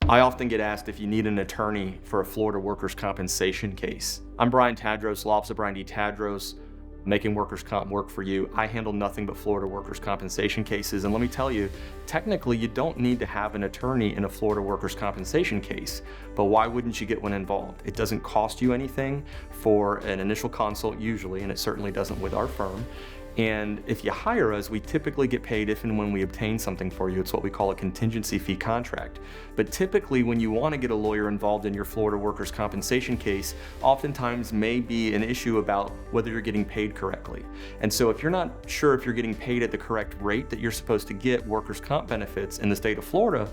I often get asked if you need an attorney for a Florida workers' compensation case. I'm Brian Tadros, Law Office of Brian Tadros, making workers' comp work for you. I handle nothing but Florida workers' compensation cases, and let me tell you, technically you don't need to have an attorney in a Florida workers' compensation case, but why wouldn't you get one involved? It doesn't cost you anything for an initial consult usually, and it certainly doesn't with our firm. And if you hire us, we typically get paid if and when we obtain something for you. It's what we call a contingency fee contract. But typically when you want to get a lawyer involved in your Florida workers' compensation case, oftentimes may be an issue about whether you're getting paid correctly. And so if you're not sure if you're getting paid at the correct rate that you're supposed to get workers' comp benefits in the state of Florida,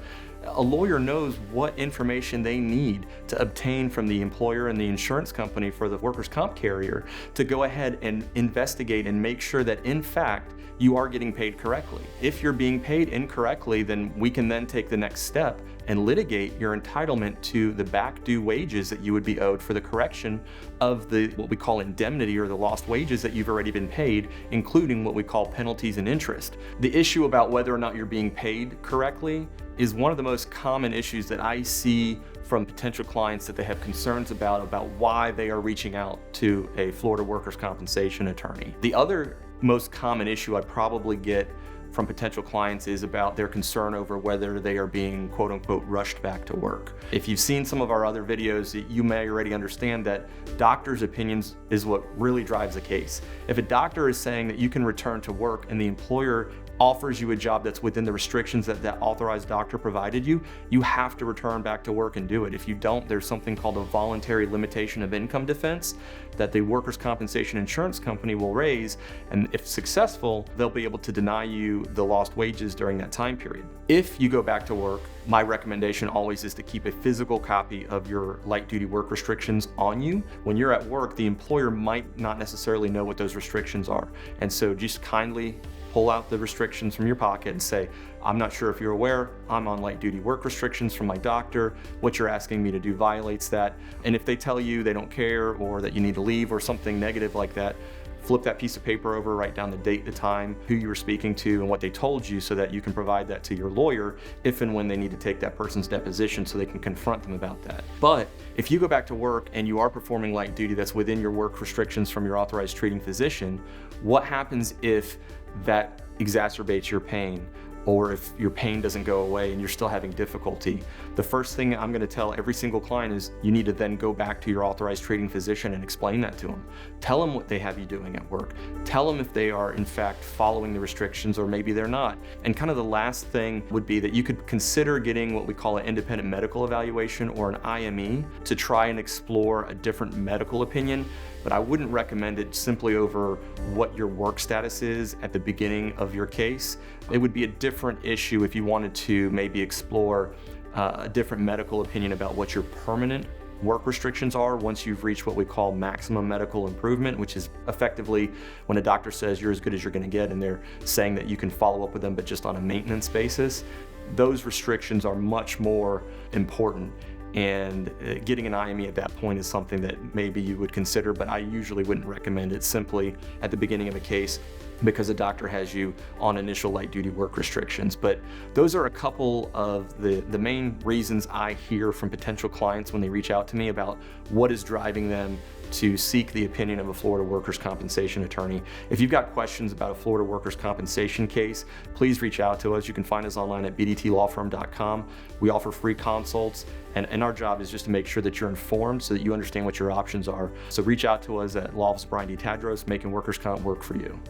a lawyer knows what information they need to obtain from the employer and the insurance company for the workers' comp carrier to go ahead and investigate and make sure that in fact you are getting paid correctly. If you're being paid incorrectly, then we can then take the next step and litigate your entitlement to the back due wages that you would be owed for the correction of the what we call indemnity or the lost wages that you've already been paid, including what we call penalties and interest. The issue about whether or not you're being paid correctly is one of the most common issues that I see from potential clients that they have concerns about why they are reaching out to a Florida workers' compensation attorney. The other most common issue I probably get from potential clients is about their concern over whether they are being quote unquote rushed back to work. If you've seen some of our other videos, you may already understand that doctors' opinions is what really drives a case. If a doctor is saying that you can return to work and the employer offers you a job that's within the restrictions that that authorized doctor provided you, you have to return back to work and do it. If you don't, there's something called a voluntary limitation of income defense that the workers' compensation insurance company will raise, and if successful, they'll be able to deny you the lost wages during that time period. If you go back to work, my recommendation always is to keep a physical copy of your light duty work restrictions on you. When you're at work, the employer might not necessarily know what those restrictions are, and so just kindly pull out the restrictions from your pocket and say, I'm not sure if you're aware, I'm on light duty work restrictions from my doctor. What you're asking me to do violates that. And if they tell you they don't care or that you need to leave or something negative like that, flip that piece of paper over, write down the date, the time, who you were speaking to, and what they told you so that you can provide that to your lawyer if and when they need to take that person's deposition so they can confront them about that. But if you go back to work and you are performing light duty that's within your work restrictions from your authorized treating physician, what happens if that exacerbates your pain, or if your pain doesn't go away and you're still having difficulty? The first thing I'm going to tell every single client is you need to then go back to your authorized treating physician and explain that to them. Tell them what they have you doing at work. Tell them if they are in fact following the restrictions or maybe they're not. And kind of the last thing would be that you could consider getting what we call an independent medical evaluation or an IME to try and explore a different medical opinion. But I wouldn't recommend it simply over what your work status is at the beginning of your case. It would be a different issue if you wanted to maybe explore a different medical opinion about what your permanent work restrictions are once you've reached what we call maximum medical improvement, which is effectively when a doctor says you're as good as you're going to get and they're saying that you can follow up with them but just on a maintenance basis. Those restrictions are much more important. And getting an IME at that point is something that maybe you would consider, but I usually wouldn't recommend it simply at the beginning of a case because a doctor has you on initial light duty work restrictions. But those are a couple of the main reasons I hear from potential clients when they reach out to me about what is driving them to seek the opinion of a Florida workers' compensation attorney. If you've got questions about a Florida workers' compensation case, please reach out to us. You can find us online at bdtlawfirm.com. We offer free consults, and our job is just to make sure that you're informed so that you understand what your options are. So reach out to us at Law Office of Brian Tadros, making workers' comp work for you.